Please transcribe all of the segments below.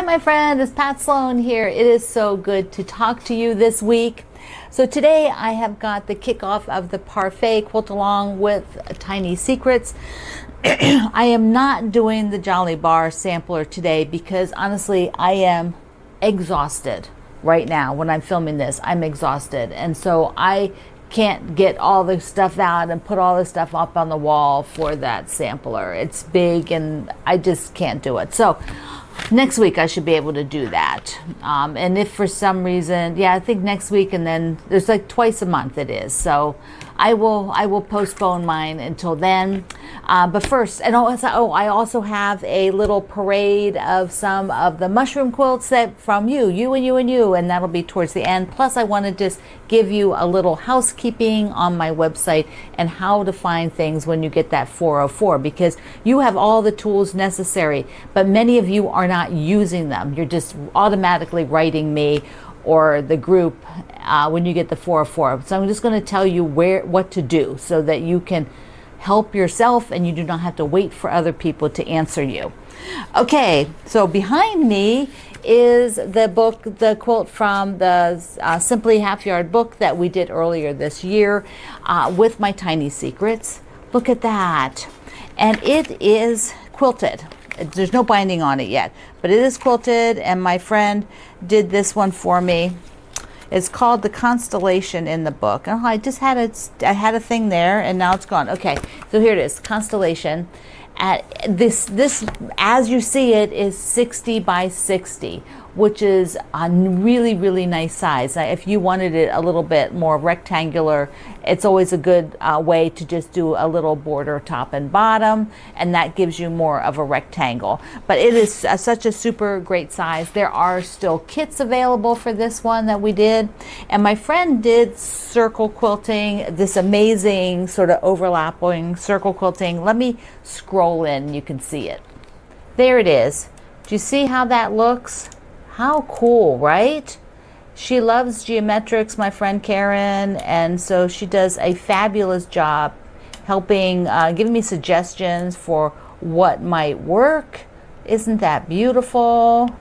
Hi, my friend. It's Pat Sloan here. It is so good to talk to you this week. So today I have got the kickoff of the Parfait quilt along with Tiny Secrets. I am not doing the Jolly Bar sampler today because honestly I am exhausted right now. When I'm filming this, I'm exhausted, and so I can't get all the stuff out and put all the stuff up on the wall for that sampler. It's big and I just can't do it. So next week I should be able to do that. And if for some reason, yeah, I think next week, and then there's like twice a month it is. So I will postpone mine until then. But first, and I also have a little parade of some of the mushroom quilts that from you, and that'll be towards the end. Plus, I want to just give you a little housekeeping on my website and how to find things when you get that 404, because you have all the tools necessary, but many of you are not using them. You're just automatically writing me or the group when you get the 404. So I'm just going to tell you what to do so that you can help yourself and you do not have to wait for other people to answer you. Okay, so behind me is the book, the quilt from the Simply Half Yard book that we did earlier this year with my Tiny Secrets. Look at that. And it is quilted. There's no binding on it yet, but it is quilted, and my friend did this one for me. It's called The Constellation in the book. Oh, I had a thing there and now it's gone. Okay, so here it is, Constellation. This as you see it is 60 by 60, which is a really, really nice size. If you wanted it a little bit more rectangular, it's always a good way to just do a little border top and bottom, and that gives you more of a rectangle. But it is such a super great size. There are still kits available for this one that we did, and my friend did circle quilting, this amazing sort of overlapping circle quilting. Let me scroll in, you can see it. There it is. Do you see how that looks? How cool, right? She loves geometrics, my friend Karen, and so she does a fabulous job helping, giving me suggestions for what might work. Isn't that beautiful?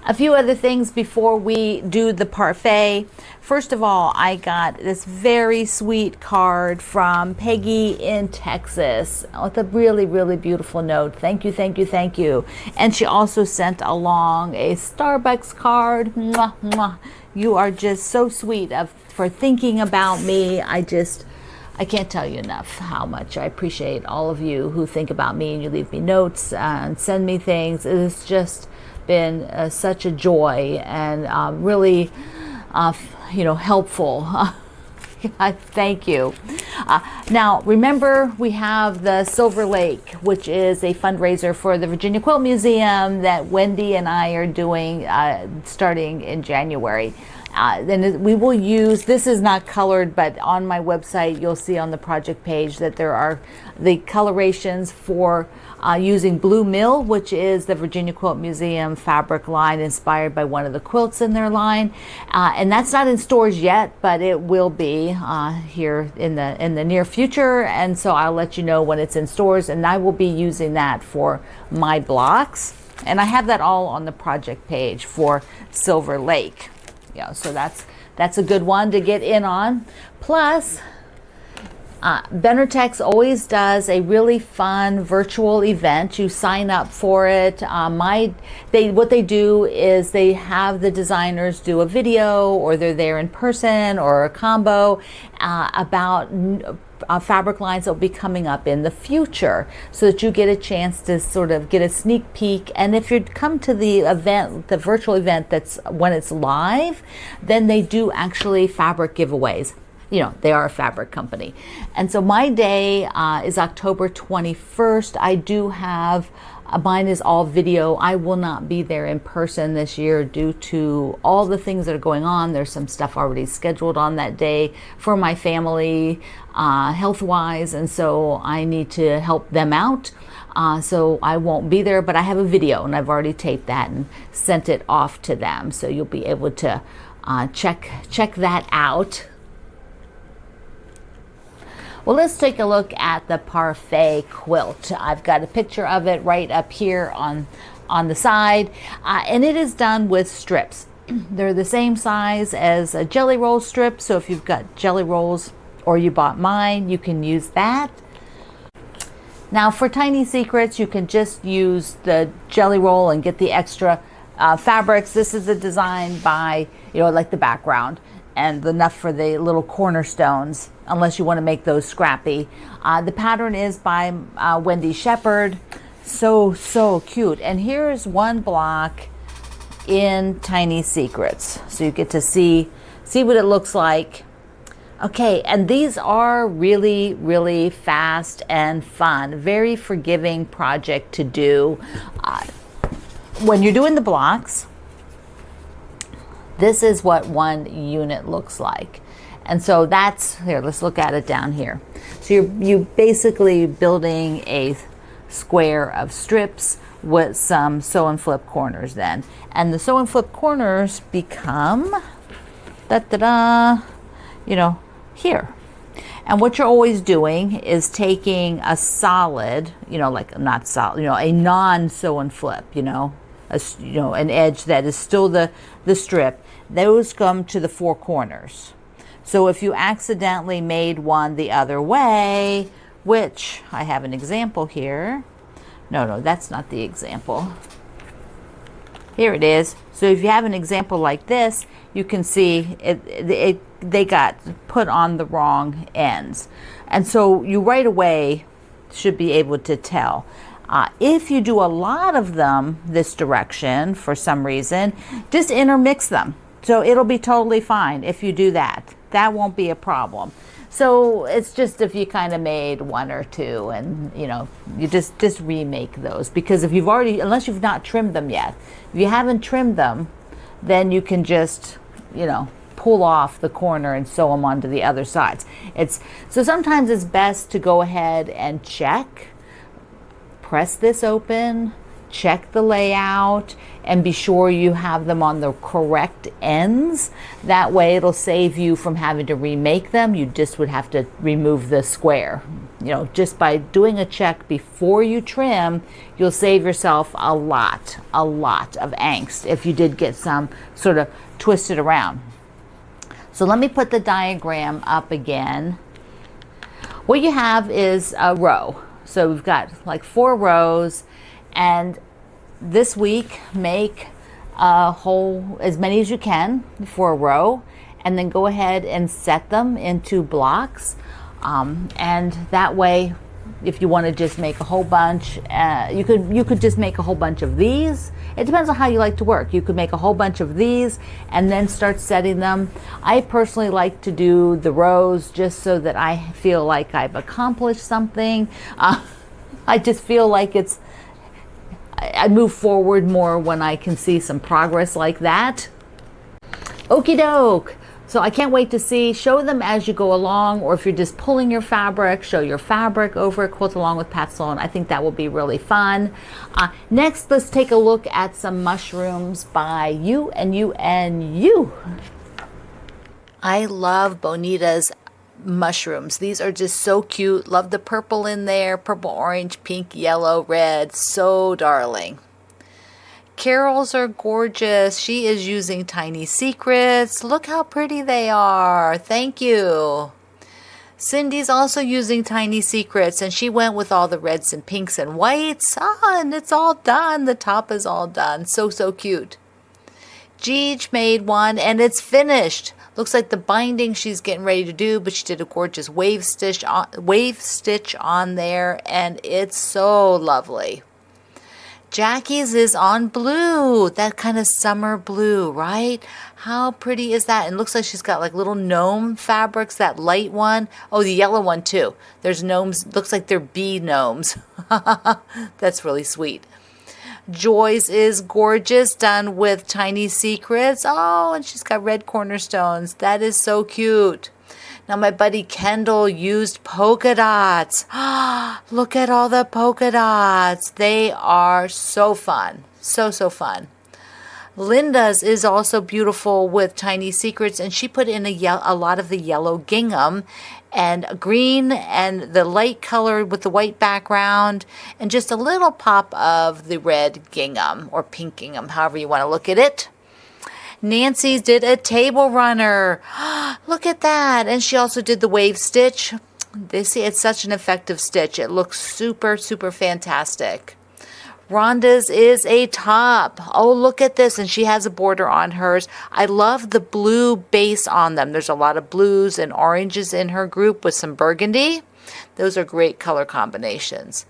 A few other things before we do the Parfait. First of all, I got this very sweet card from Peggy in Texas with a really, really beautiful note. Thank you, thank you, thank you. And she also sent along a Starbucks card. Mwah, mwah. You are just so sweet for thinking about me. I can't tell you enough how much I appreciate all of you who think about me and you leave me notes and send me things. It is just been such a joy and really helpful. Thank you. Now remember, we have the Silver Lake, which is a fundraiser for the Virginia Quilt Museum that Wendy and I are doing starting in January. Then we will use, this is not colored, but on my website you'll see on the project page that there are the colorations for using Blue Mill, which is the Virginia Quilt Museum fabric line inspired by one of the quilts in their line. And that's not in stores yet, but it will be here in the near future. And so I'll let you know when it's in stores, and I will be using that for my blocks. And I have that all on the project page for Silver Lake. Yeah, so that's a good one to get in on. Plus, Benartex always does a really fun virtual event. You sign up for it. What they do is they have the designers do a video, or they're there in person, or a combo about fabric lines that will be coming up in the future, so that you get a chance to sort of get a sneak peek. And if you come to the event, the virtual event, that's when it's live, then they do actually fabric giveaways. You know, they are a fabric company. And so my day is October 21st. I do have, mine is all video. I will not be there in person this year due to all the things that are going on. There's some stuff already scheduled on that day for my family, health-wise, and so I need to help them out. So I won't be there, but I have a video, and I've already taped that and sent it off to them. So you'll be able to check that out. Well, let's take a look at the Parfait quilt. I've got a picture of it right up here on on the side, and it is done with strips. They're the same size as a jelly roll strip, so if you've got jelly rolls or you bought mine, you can use that. Now for Tiny Secrets, you can just use the jelly roll and get the extra fabrics. This is a design by, like the background and enough for the little cornerstones, unless you want to make those scrappy. The pattern is by Wendy Shepherd. So cute. And here's one block in Tiny Secrets, so you get to see what it looks like. Okay, and these are really fast and fun, very forgiving project to do. When you're doing the blocks, this is what one unit looks like. And so that's, here, let's look at it down here. So you're basically building a square of strips with some sew and flip corners then. And the sew and flip corners become, here. And what you're always doing is taking a solid, like not solid, a non-sew and flip, an edge that is still the strip. Those come to the four corners. So if you accidentally made one the other way, which I have an example here. No, that's not the example. Here it is. So if you have an example like this, you can see they got put on the wrong ends. And so you right away should be able to tell. If you do a lot of them this direction for some reason, just intermix them. So it'll be totally fine if you do that. That won't be a problem. So it's just if you kind of made one or two and, you just remake those. Because if you've already, unless you've not trimmed them yet, if you haven't trimmed them, then you can just, pull off the corner and sew them onto the other sides. So sometimes it's best to go ahead and check, press this open, check the layout, and be sure you have them on the correct ends. That way it'll save you from having to remake them. You just would have to remove the square. Just by doing a check before you trim, you'll save yourself a lot of angst if you did get some sort of twisted around. So let me put the diagram up again. What you have is a row. So we've got like 4 rows, and this week make a whole, as many as you can for a row, and then go ahead and set them into blocks. And that way, if you want to just make a whole bunch, you could just make a whole bunch of these. It depends on how you like to work. You could make a whole bunch of these and then start setting them. I personally like to do the rows just so that I feel like I've accomplished something. I just feel like I move forward more when I can see some progress like that. Okie doke. So I can't wait to show them as you go along, or if you're just pulling your fabric, show your fabric over at Quilt Along with Pat Sloan. I think that will be really fun. Next, let's take a look at some mushrooms by You and You and You. I love Bonita's mushrooms. These are just so cute. Love the purple in there, purple, orange, pink, yellow, red. So darling. Carol's are gorgeous. She is using Tiny Secrets. Look how pretty they are. Thank you. Cindy's also using Tiny Secrets, and she went with all the reds and pinks and whites. And it's all done. The top is all done. So cute. Jeej made one, and it's finished. Looks like the binding she's getting ready to do, but she did a gorgeous wave stitch on there, and it's so lovely. Jackie's is on blue, that kind of summer blue, right? How pretty is that? And looks like she's got like little gnome fabrics, that light one. Oh, the yellow one too. There's gnomes, looks like they're bee gnomes. That's really sweet. Joy's is gorgeous, done with Tiny Secrets. Oh, and she's got red cornerstones. That is so cute. Now my buddy Kendall used polka dots. Look at all the polka dots. They are so fun. So fun. Linda's is also beautiful with Tiny Secrets, and she put in a lot of the yellow gingham and green and the light color with the white background and just a little pop of the red gingham or pink gingham, however you want to look at it. Nancy's did a table runner. Look at that. And she also did the wave stitch. They see it's such an effective stitch. It looks super, super fantastic. Rhonda's is a top. Oh, look at this. And she has a border on hers. I love the blue base on them. There's a lot of blues and oranges in her group with some burgundy. Those are great color combinations.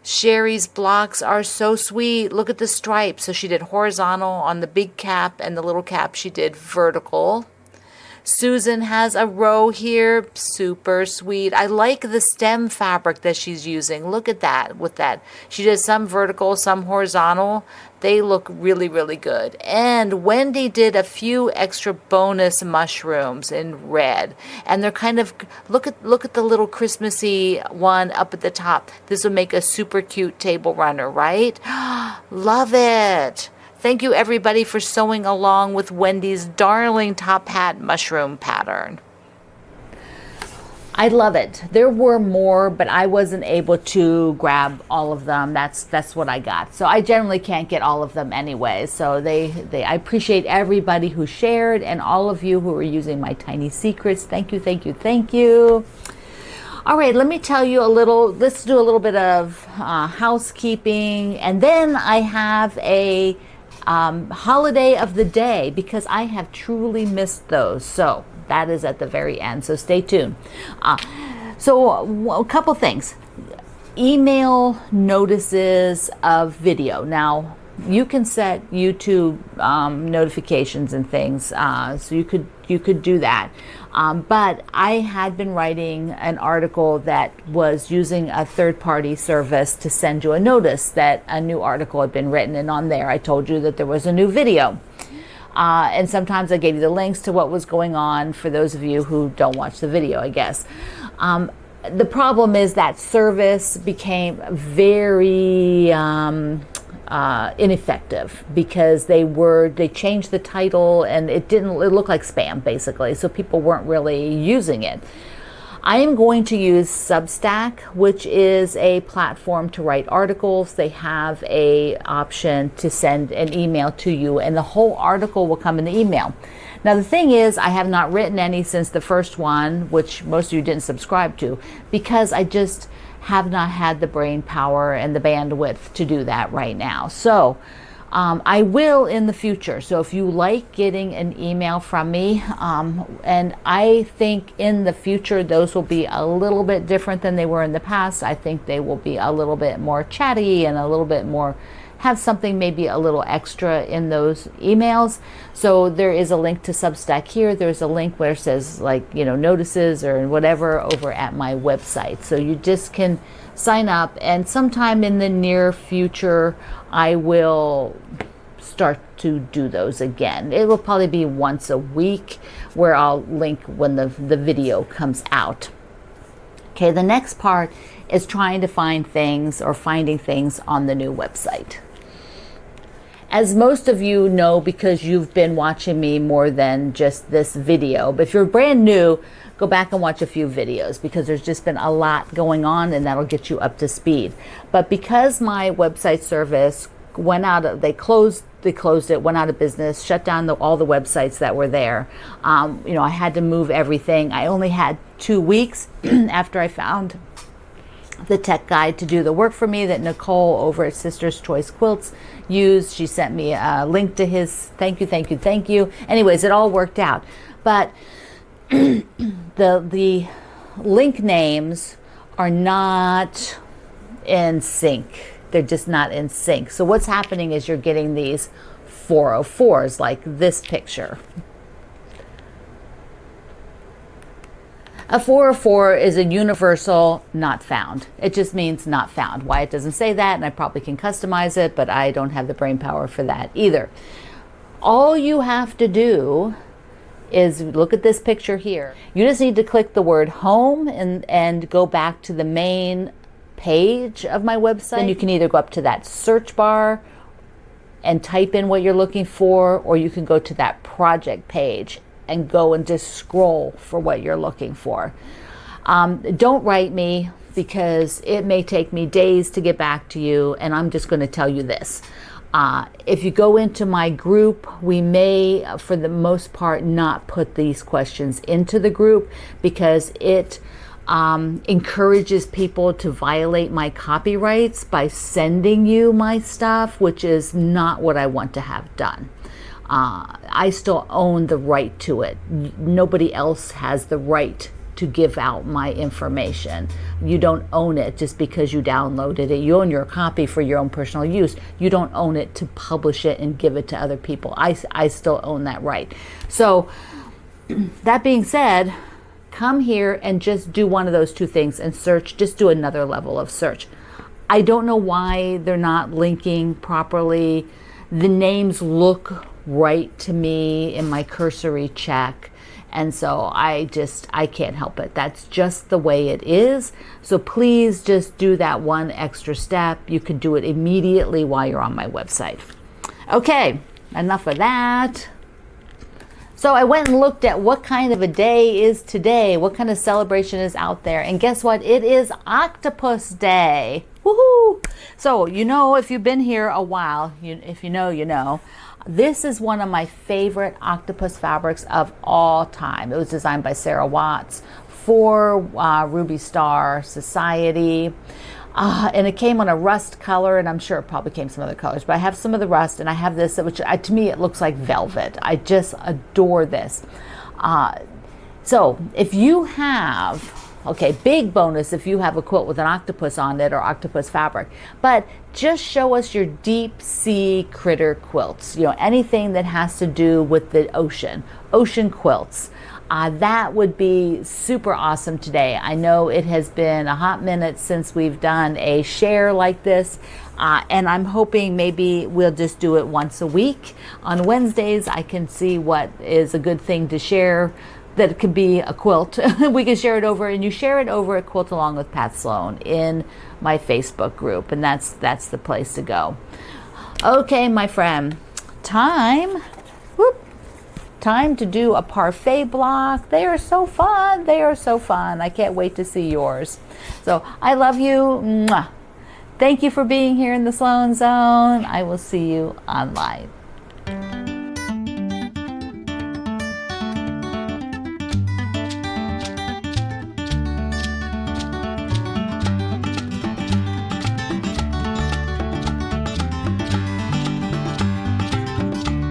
Sherry's blocks are so sweet. Look at the stripes. So she did horizontal on the big cap, and the little cap she did vertical. Susan has a row here, super sweet. I like the stem fabric that she's using. Look at that with that. She did some vertical, some horizontal. They look really, really good. And Wendy did a few extra bonus mushrooms in red. And they're kind of, look at the little Christmassy one up at the top. This will make a super cute table runner, right? Love it. Thank you, everybody, for sewing along with Wendy's darling top hat mushroom pattern. I love it. There were more, but I wasn't able to grab all of them. That's what I got. So I generally can't get all of them anyway. So I appreciate everybody who shared and all of you who are using my Tiny Secrets. Thank you, thank you, thank you. All right, let me tell you let's do a little bit of housekeeping. And then I have a holiday of the day because I have truly missed those. So that is at the very end. So stay tuned. So a couple things. Email notices of video. Now you can set YouTube notifications and things. So you could do that. But I had been writing an article that was using a third-party service to send you a notice that a new article had been written. And on there, I told you that there was a new video. And sometimes I gave you the links to what was going on for those of you who don't watch the video, I guess. The problem is that service became very ineffective because they changed the title and it looked like spam basically, so people weren't really using it. I am going to use Substack, which is a platform to write articles. They have a option to send an email to you and the whole article will come in the email. Now the thing is, I have not written any since the first one, which most of you didn't subscribe to, because I just have not had the brain power and the bandwidth to do that right now. So I will in the future. So if you like getting an email from me, and I think in the future those will be a little bit different than they were in the past. I think they will be a little bit more chatty and a little bit more, have something maybe a little extra in those emails. So there is a link to Substack here. There's a link where it says notices or whatever over at my website. So you just can sign up, and sometime in the near future I will start to do those again. It will probably be once a week where I'll link when the video comes out. Okay, the next part is trying to find things or finding things on the new website. As most of you know, because you've been watching me more than just this video, but if you're brand new, go back and watch a few videos because there's just been a lot going on and that'll get you up to speed. But because my website service went out, they closed it, went out of business, shut down all the websites that were there. I had to move everything. I only had 2 weeks after I found the tech guide to do the work for me that Nicole over at Sister's Choice Quilts used. She sent me a link to his thank you. Anyways, it all worked out. But the link names are not in sync. They're just not in sync. So what's happening is you're getting these 404s like this picture. A 404 is a universal not found. It just means not found. Why it doesn't say that, and I probably can customize it, but I don't have the brain power for that either. All you have to do is look at this picture here. You just need to click the word home and go back to the main page of my website. And you can either go up to that search bar and type in what you're looking for, or you can go to that project page and go and just scroll for what you're looking for. Don't write me, because it may take me days to get back to you, and I'm just going to tell you this. If you go into my group, we may, for the most part, not put these questions into the group, because it encourages people to violate my copyrights by sending you my stuff, which is not what I want to have done. I still own the right to it. Nobody else has the right to give out my information. You don't own it just because you downloaded it. You own your copy for your own personal use. You don't own it to publish it and give it to other people. I still own that right. So that being said, come here and just do one of those two things and search. Just do another level of search. I don't know why they're not linking properly. The names look right to me in my cursory check. And so I can't help it. That's just the way it is. So please just do that one extra step. You can do it immediately while you're on my website. Okay, enough of that. So I went and looked at what kind of a day is today, what kind of celebration is out there. And guess what? It is Octopus Day. Woohoo! So, if you've been here a while, if you know, you know. This is one of my favorite octopus fabrics of all time. It was designed by Sarah Watts for Ruby Star Society. And it came on a rust color, and I'm sure it probably came some other colors, but I have some of the rust, and I have this, which to me it looks like velvet. I just adore this. So if you have, big bonus if you have a quilt with an octopus on it or octopus fabric, but just show us your deep sea critter quilts, anything that has to do with the ocean quilts. That would be super awesome today. I know it has been a hot minute since we've done a share like this, and I'm hoping maybe we'll just do it once a week. On Wednesdays, I can see what is a good thing to share that it could be a quilt. We can share it over, and you share it over at Quilt Along with Pat Sloan in my Facebook group, and that's the place to go. Okay, my friend, time to do a Parfait block. They are so fun. They are so fun. I can't wait to see yours. So I love you. Mwah. Thank you for being here in the Sloan Zone. I will see you online.